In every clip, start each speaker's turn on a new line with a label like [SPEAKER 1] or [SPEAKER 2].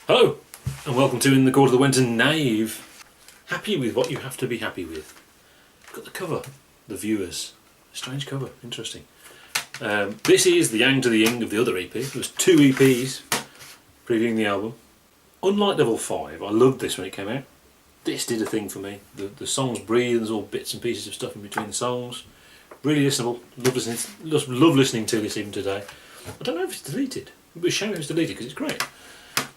[SPEAKER 1] Hello, and welcome to In the Court of the Wenton, Knave. Happy with what you have to be happy with. Got the cover, the viewers. Strange cover, interesting. This is the yang to the ying of the other EP. There was 2 EPs previewing the album. Unlike Level 5, I loved this when it came out. This did a thing for me. The songs breathe, there's all bits and pieces of stuff in between the songs. Really listenable. Love listening to this even today. I don't know if it's deleted. It would be a shame if it's deleted because it's great.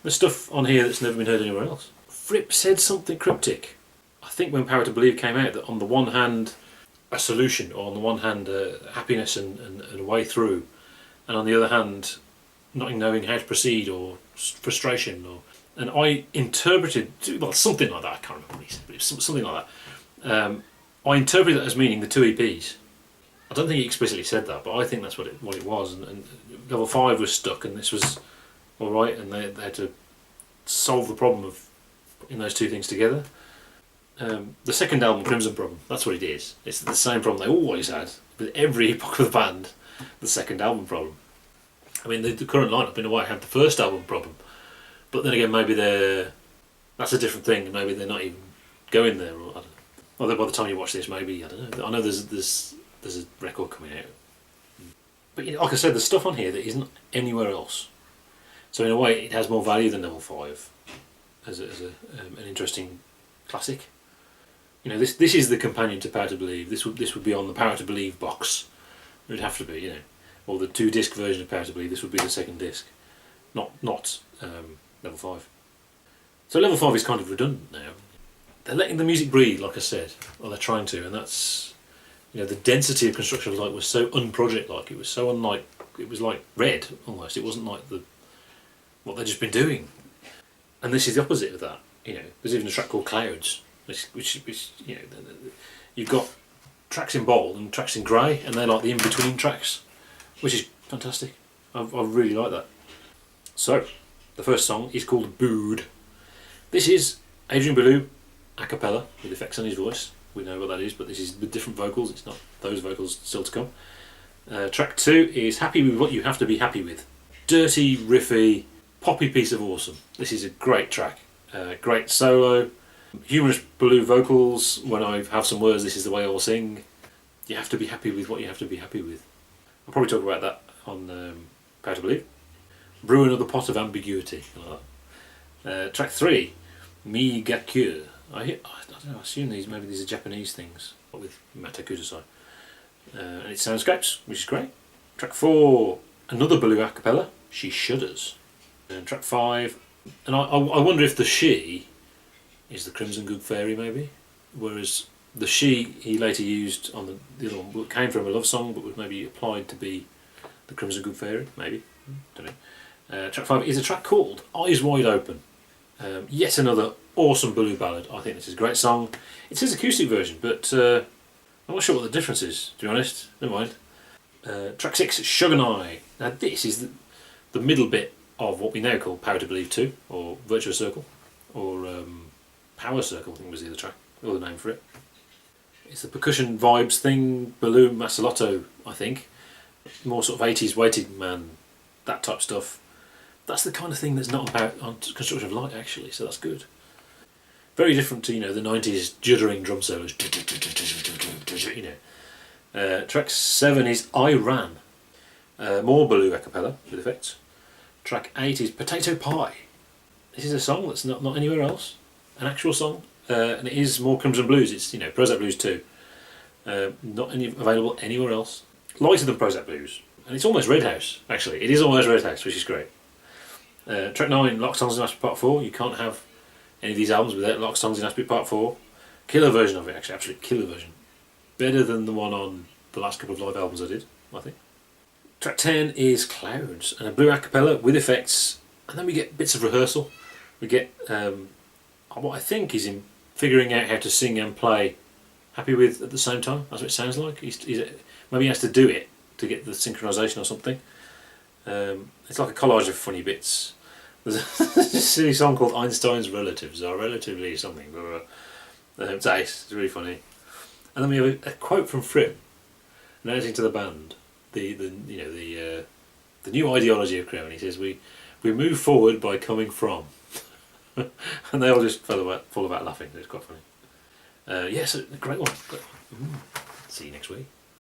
[SPEAKER 1] There's stuff on here that's never been heard anywhere else. Fripp said something cryptic. I think when Power to Believe came out, that on the one hand a solution, or on the one hand happiness and a way through, and on the other hand not knowing how to proceed, or frustration, and I interpreted, well, something like that. I can't remember what he said, but it was something like that. I interpreted that as meaning the 2 EPs. I don't think he explicitly said that, but I think that's what it was. And Level 5 was stuck, and this was alright, and they had to solve the problem of putting those 2 things together. The second album, Crimson Problem, that's what it is. It's the same problem they always had with every epoch of the band, the second album problem. I mean, the current lineup in a way had the first album problem, but then again maybe that's a different thing, and maybe they're not even going there, or I don't know. Although by the time you watch this, maybe, I don't know. I know there's a record coming out, but you know, like I said, there's stuff on here that isn't anywhere else. So in a way, it has more value than Level 5 as an interesting classic. You know, this is the companion to Power to Believe. This would be on the Power to Believe box. It would have to be, you know, or the 2-disc version of Power to Believe. This would be the second disc, not Level 5. So Level 5 is kind of redundant now. They're letting the music breathe, like I said, or they're trying to, and that's, you know, the density of Construction of Light was so unproject-like. It was so unlike. It was like Red almost. It wasn't like what they've just been doing, and this is the opposite of that. You know, there's even a track called Clouds, which you know, you've got tracks in bold and tracks in grey, and they're like the in-between tracks, which is fantastic. I really like that. So, the first song is called Bude. This is Adrian Belew a cappella with effects on his voice. We know what that is, but this is with different vocals. It's not those vocals still to come. Track 2 is Happy with What You Have to Be Happy With. Dirty, riffy, poppy piece of awesome. This is a great track. Great solo, humorous Belew vocals. When I have some words, this is the way I'll sing. You have to be happy with what you have to be happy with. I'll probably talk about that on Power to Believe. Brew another pot of ambiguity. Like that. Track 3, Me Gakure. I don't know, I assume these are Japanese things, but with Mata Kudasai. And it's soundscapes, which is great. Track 4, another Belew a cappella, She Shudders. And track 5, and I wonder if the she is the Crimson Good Fairy, maybe, whereas the she he later used on the other one came from a love song, but was maybe applied to be the Crimson Good Fairy, maybe. Don't know. Track 5 is a track called Eyes Wide Open. Yet another awesome Belew ballad. I think this is a great song. It's his acoustic version, but I'm not sure what the difference is, to be honest. Never mind. Track 6, Shoganai. Now this is the middle bit of what we now call Power to Believe 2, or Virtuous Circle, or Power Circle, I think was the other track, or the name for it. It's the percussion vibes thing, Belew, Mastelotto, I think. More sort of 80s waiting man, that type stuff. That's the kind of thing that's not about on Construction of Light, actually, so that's good. Very different to, you know, the 90s juddering drum solos, you know. Track 7 is I Ran. More Belew a cappella with effects. Track 8 is Potato Pie. This is a song that's not anywhere else, an actual song, and it is more Crimson Blues. It's, you know, Prozac Blues 2, not available anywhere else. Lighter than Prozac Blues, and it's almost Red House. Actually, it is almost Red House, which is great. Track 9, Larks, Songs in Aspic Part 4. You can't have any of these albums without Larks, Songs in Aspic Part 4. Killer version of it, actually, absolute killer version. Better than the one on the last couple of live albums I did, I think. Track 10 is Clouds, and a Belew a cappella with effects, and then we get bits of rehearsal. We get what I think is him figuring out how to sing and play Happy With at the same time. That's what it sounds like. Maybe he has to do it to get the synchronisation or something. It's like a collage of funny bits. There's a silly song called Einsteins Relatives, or relatively something. It's ace, it's really funny. And then we have a quote from Fripp, announcing to the band the new ideology of Crow, and he says we move forward by coming from. And they all just fall about laughing. It's quite funny. Yes, a great one. See you next week.